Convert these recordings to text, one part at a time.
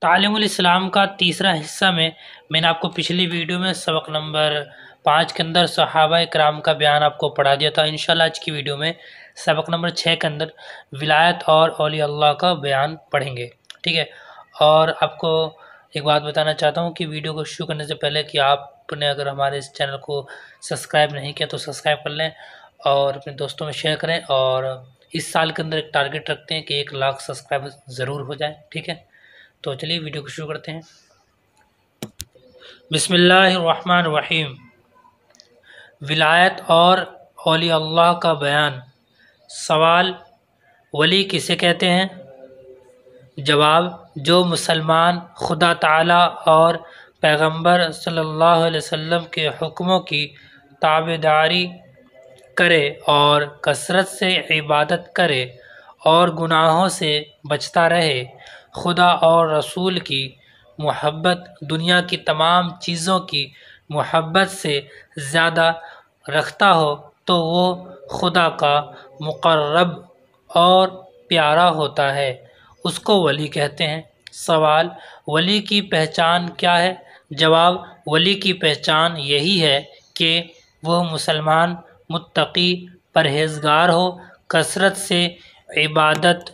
تعلیم الاسلام کا تیسرا حصہ میں نے آپ کو پچھلی ویڈیو میں سبق نمبر 5 کے اندر صحابہ کرام کا بیان آپ کو پڑھا دیا تھا۔ انشاءاللہ آج کی ویڈیو میں سبق نمبر 6 کے اندر ولایت اور اولیاء اللہ کا بیان پڑھیں گے، ٹھیک ہے۔ اور آپ کو ایک بات بتانا چاہتا ہوں کہ ویڈیو کو شروع کرنے سے پہلے کہ آپ نے اگر ہمارے اس چینل کو سبسکرائب نہیں کیا تو سبسکرائب کر لیں اور اپنے دوستوں میں شیئر کریں، اور اس سال کے اندر ایک ٹارگٹ رکھتے ہیں کہ 1 لاکھ سبسکرائبر ضرور ہو جائے، ٹھیک ہے۔ تو چلیے ویڈیو کو شروع کرتے ہیں۔ بسم اللہ الرحمن الرحیم۔ ولایت اور اولیاء اللہ کا بیان۔ سوال: ولی کسے کہتے ہیں؟ جواب: جو مسلمان خدا تعالی اور پیغمبر صلی اللہ علیہ وسلم کے حکموں کی تابعداری کرے اور کثرت سے عبادت کرے اور گناہوں سے بچتا رہے، خدا اور رسول کی محبت دنیا کی تمام چیزوں کی محبت سے زیادہ رکھتا ہو تو وہ خدا کا مقرب اور پیارا ہوتا ہے، اس کو ولی کہتے ہیں۔ سوال: ولی کی پہچان کیا ہے؟ جواب: ولی کی پہچان یہی ہے کہ وہ مسلمان، متقی، پرہیزگار ہو، کثرت سے عبادت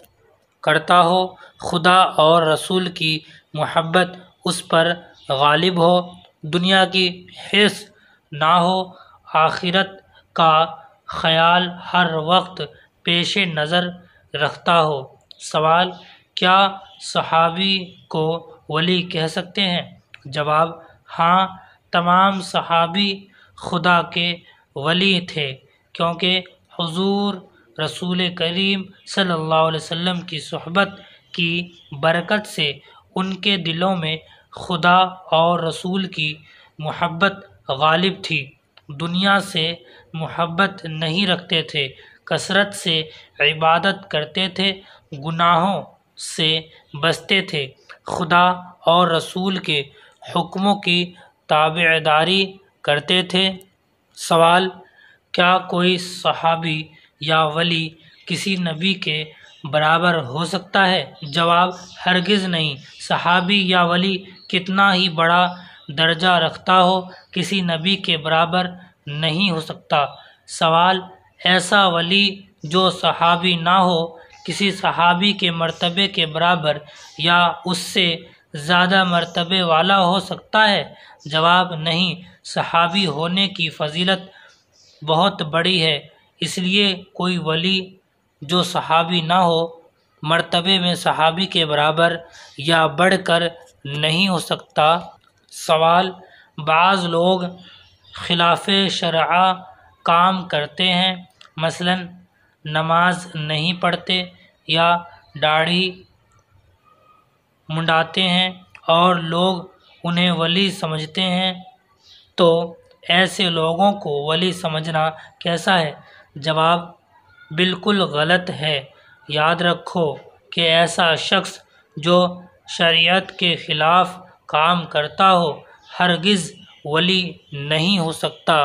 کرتا ہو، خدا اور رسول کی محبت اس پر غالب ہو، دنیا کی حرص نہ ہو، آخرت کا خیال ہر وقت پیش نظر رکھتا ہو۔ سوال: کیا صحابی کو ولی کہہ سکتے ہیں؟ جواب: ہاں، تمام صحابی خدا کے ولی تھے، کیونکہ حضور رسول کریم صلی اللہ علیہ وسلم کی صحبت کی برکت سے ان کے دلوں میں خدا اور رسول کی محبت غالب تھی، دنیا سے محبت نہیں رکھتے تھے، کثرت سے عبادت کرتے تھے، گناہوں سے بچتے تھے، خدا اور رسول کے حکموں کی تابعداری کرتے تھے۔ سوال: کیا کوئی صحابی یا ولی کسی نبی کے برابر ہو سکتا ہے؟ جواب: ہرگز نہیں۔ صحابی یا ولی کتنا ہی بڑا درجہ رکھتا ہو، کسی نبی کے برابر نہیں ہو سکتا۔ سوال: ایسا ولی جو صحابی نہ ہو کسی صحابی کے مرتبے کے برابر یا اس سے زیادہ مرتبے والا ہو سکتا ہے؟ جواب: نہیں، صحابی ہونے کی فضیلت بہت بڑی ہے، اس لیے کوئی ولی جو صحابی نہ ہو مرتبے میں صحابی کے برابر یا بڑھ کر نہیں ہو سکتا۔ سوال: بعض لوگ خلاف شرع کام کرتے ہیں، مثلا نماز نہیں پڑھتے یا داڑھی منڈاتے ہیں اور لوگ انہیں ولی سمجھتے ہیں، تو ایسے لوگوں کو ولی سمجھنا کیسا ہے؟ جواب: بالکل غلط ہے۔ یاد رکھو کہ ایسا شخص جو شریعت کے خلاف کام کرتا ہو ہرگز ولی نہیں ہو سکتا۔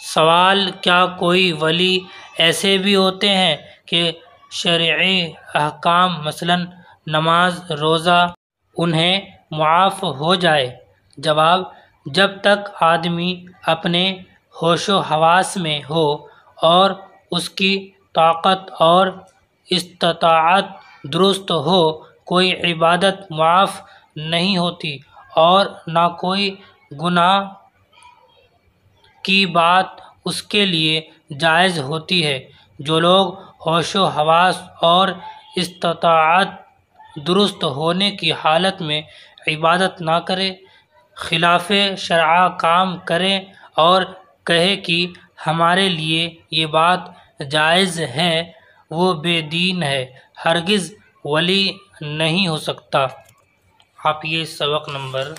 سوال: کیا کوئی ولی ایسے بھی ہوتے ہیں کہ شرعی احکام مثلا نماز، روزہ انہیں معاف ہو جائے؟ جواب: جب تک آدمی اپنے ہوش و حواس میں ہو اور اس کی طاقت اور استطاعت درست ہو، کوئی عبادت معاف نہیں ہوتی اور نہ کوئی گناہ کی بات اس کے لیے جائز ہوتی ہے۔ جو لوگ ہوش و حواس اور استطاعت درست ہونے کی حالت میں عبادت نہ کرے، خلاف شرع کام کرے اور کہے کہ ہمارے لیے یہ بات جائز ہے، وہ بے دین ہے، ہرگز ولی نہیں ہو سکتا۔ آپ یہ سبق نمبر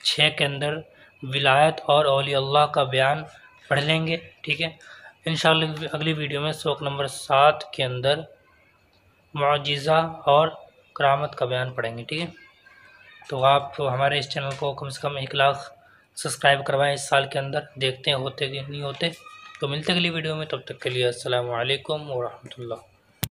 6 کے اندر ولایت اور اولیاء اللہ کا بیان پڑھ لیں گے، ٹھیک ہے۔ انشاءاللہ اگلی ویڈیو میں سبق نمبر 7 کے اندر معجزہ اور کرامت کا بیان پڑھیں گے، ٹھیک ہے۔ تو آپ ہمارے اس چینل کو کم سے کم 1 لاکھ سبسکرائب کروائیں اس سال کے اندر، دیکھتے ہیں ہوتے کہ نہیں ہوتے۔ تو ملتے ہیں اگلی ویڈیو میں، تب تک کے لیے السلام علیکم ورحمۃ اللہ۔